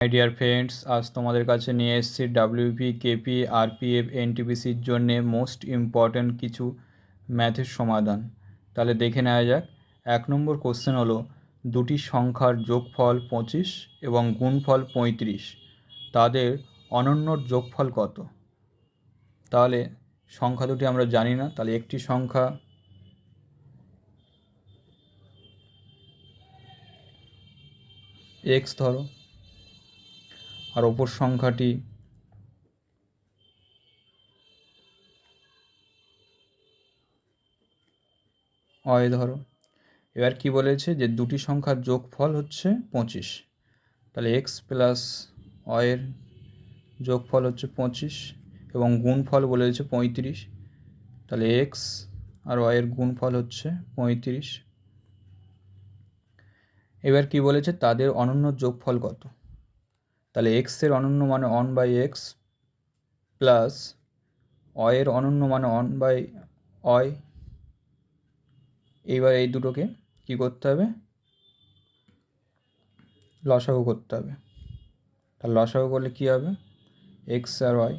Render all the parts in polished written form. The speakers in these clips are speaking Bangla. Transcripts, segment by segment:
মাই ডিয়ার ফ্রেন্ডস, আজ তোমাদের কাছে নিয়ে এসেছি ডাব্লিউপি, কেপি, আরপিএফ, এনটিপিসির জন্যে মোস্ট ইম্পর্ট্যান্ট কিছু ম্যাথের সমাধান। তাহলে দেখে নেওয়া যাক। 1 নম্বর কোশ্চেন হলো, দুটি সংখ্যার যোগফল 25 এবং গুণফল 35, তাদের অনন্যর যোগফল কত? তাহলে সংখ্যা দুটি আমরা জানি না, তাহলে একটি সংখ্যা এক্স ধরো, আর অপর সংখ্যাটি ওয়াই ধরো। এবার কি বলেছে যে দুটি সংখ্যার যোগফল হচ্ছে 25, তাহলে এক্স প্লাস ওয়াইয়ের যোগফল হচ্ছে 25 এবং গুণফল বলেছে 35, তাহলে এক্স আর ওয়াইয়ের গুণফল হচ্ছে 35। এবার কি বলেছে তাদের অনন্য যোগফল কত? তাহলে এক্সের অনন্য মানে 1/x প্লাস ওয়াইয়ের অনন্য মানে 1/y। এইবার এই দুটোকে কি করতে হবে? লসাগু করতে হবে। তাহলে লসাগু করলে কি হবে? এক্স আর ওয়াই,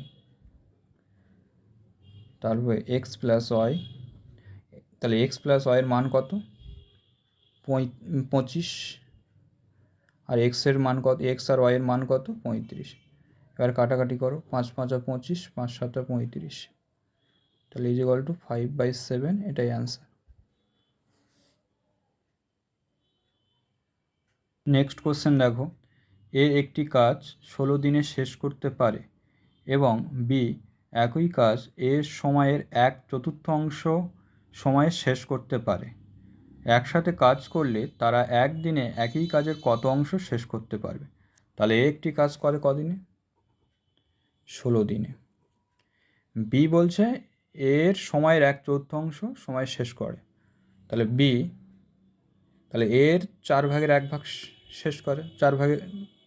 তারপরে এক্স প্লাস ওয়াই। তাহলে এক্স প্লাস ওয়াইয়ের মান কত? 25, আর এক্সের মান কত? এক্স আর ওয়াইয়ের মান কত? 35। এবার কাটাকাটি করো, 5 5 25, 5 7 35, তাহলে ইজিক্যাল টু 5/7, এটাই অ্যান্সার। নেক্সট কোশ্চেন দেখো, এ একটি কাজ 16 দিনে শেষ করতে পারে এবং বি একই কাজ এ সময়ের 1/4 সময়ে শেষ করতে পারে। একসাথে কাজ করলে তারা একদিনে একই কাজের কত অংশ শেষ করতে পারবে? তাহলে এ একটি কাজ করে কদিনে? 16 দিনে। বি বলছে এর সময়ের 1/4 সময় শেষ করে, তাহলে বি, তাহলে এর 4/1 শেষ করে, 4/1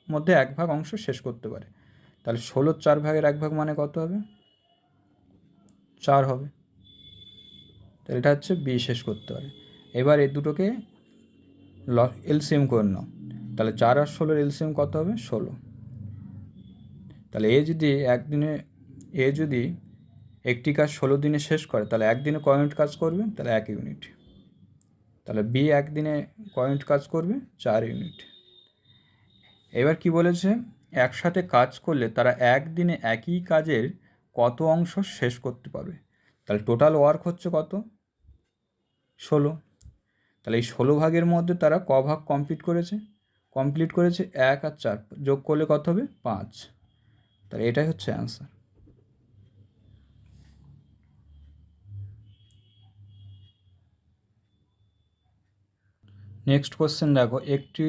মধ্যে 1 ভাগ অংশ শেষ করতে পারে। তাহলে 16 4/1 মানে কত হবে? 4 হবে। তাহলে এটা হচ্ছে বি শেষ করতে পারে। এবার এই দুটোকে এলসিএম করে নাও, তাহলে 4 আর 16 এলসিএম কত হবে? 16। তাহলে এ যদি একটি কাজ 16 দিনে শেষ করে, তাহলে একদিনে কয় ইউনিট কাজ করবে? তাহলে 1 ইউনিট। তাহলে বি একদিনে কয় ইউনিট কাজ করবে? 4 ইউনিট। এবার কি বলেছে? একসাথে কাজ করলে তারা একদিনে একই কাজের কত অংশ শেষ করতে পারবে? তাহলে টোটাল ওয়ার্ক হচ্ছে কত? 16। তাহলে এই 16 ভাগের মধ্যে তারা ক ভাগ কমপ্লিট করেছে? 1 আর 4 যোগ করলে কত হবে? 5। তাহলে এটাই হচ্ছে অ্যান্সার। নেক্সট কোশ্চেন দেখো, একটি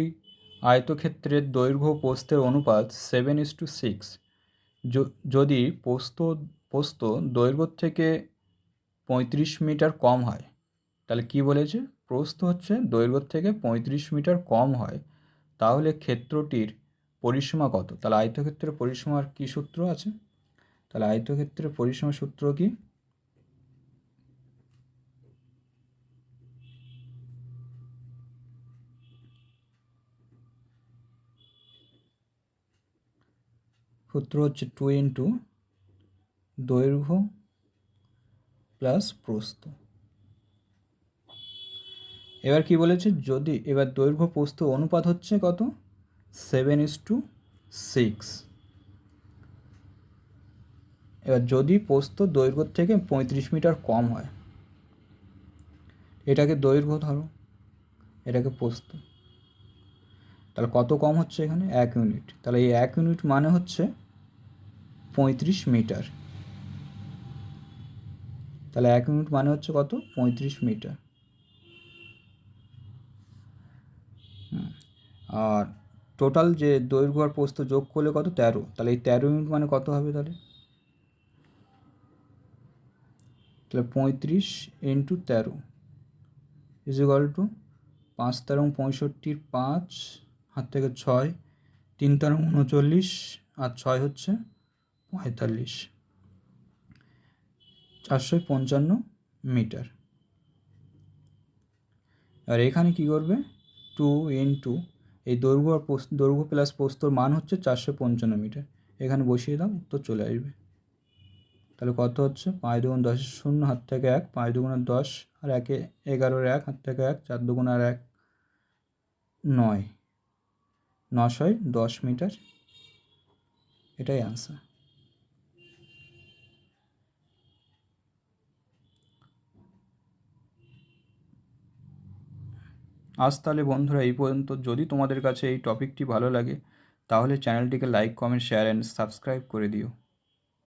আয়তক্ষেত্রের দৈর্ঘ্য প্রস্থের অনুপাত 7:6। যদি প্রস্থ দৈর্ঘ্য থেকে 35 মিটার কম হয়, তাহলে কি বলেছে? প্রস্থ হচ্ছে দৈর্ঘ্য থেকে 35 মিটার কম হয়, তাহলে ক্ষেত্রটির পরিসীমা কত? তাহলে আয়তক্ষেত্রের পরিসীমার কী সূত্র আছে? তাহলে আয়তক্ষেত্রের পরিসীমার সূত্র কি? সূত্র হচ্ছে 2 দৈর্ঘ্য প্লাস প্রস্থ। এবার কি বলেছে? যদি এবার দৈর্ঘ্য প্রস্থ অনুপাত হচ্ছে কত? 7:6। এবার যদি প্রস্থ দৈর্ঘ্য থেকে 35 মিটার কম হয়, এটাকে দৈর্ঘ্য ধরো, এটাকে প্রস্থ, তাহলে কত কম হচ্ছে এখানে? 1 ইউনিট। তাহলে এই 1 ইউনিট মানে হচ্ছে 35 মিটার। তাহলে 1 ইউনিট মানে হচ্ছে কত? 35 মিটার। আর টোটাল যে দৈর্ঘ্য আর প্রস্থ যোগ করলে কত? 13। তাহলে এই 13 ইউনিট মানে কত হবে? তাহলে 35 ইন্টু 13 ইজিক্যাল টু 5 তেরো 65, 5 হাত থেকে 6, 3 তেরো 39, আর 6 হচ্ছে 45, 455 মিটার। আর এখানে কি করবে? 2 ইন্টু এই দৈর্ঘ্য প্লাস প্রস্থর মান হচ্ছে 455 মিটার। এখানে বসিয়ে দাও, উত্তর চলে আসবে। তাহলে কত হচ্ছে? 5 দুগুণ 10 শূন্য, হাত থেকে 1, 5 দুগুণে 10 আর 1 11, 1 হাত থেকে 1, 4 দুগুণ আর 1 9, 9×10 মিটার। এটাই আনসার। আজ তাহলে বন্ধুরা এই পর্যন্ত। যদি তোমাদের কাছে এই টপিকটি ভালো লাগে তাহলে চ্যানেলটিকে like, comment, share and subscribe করে দিও।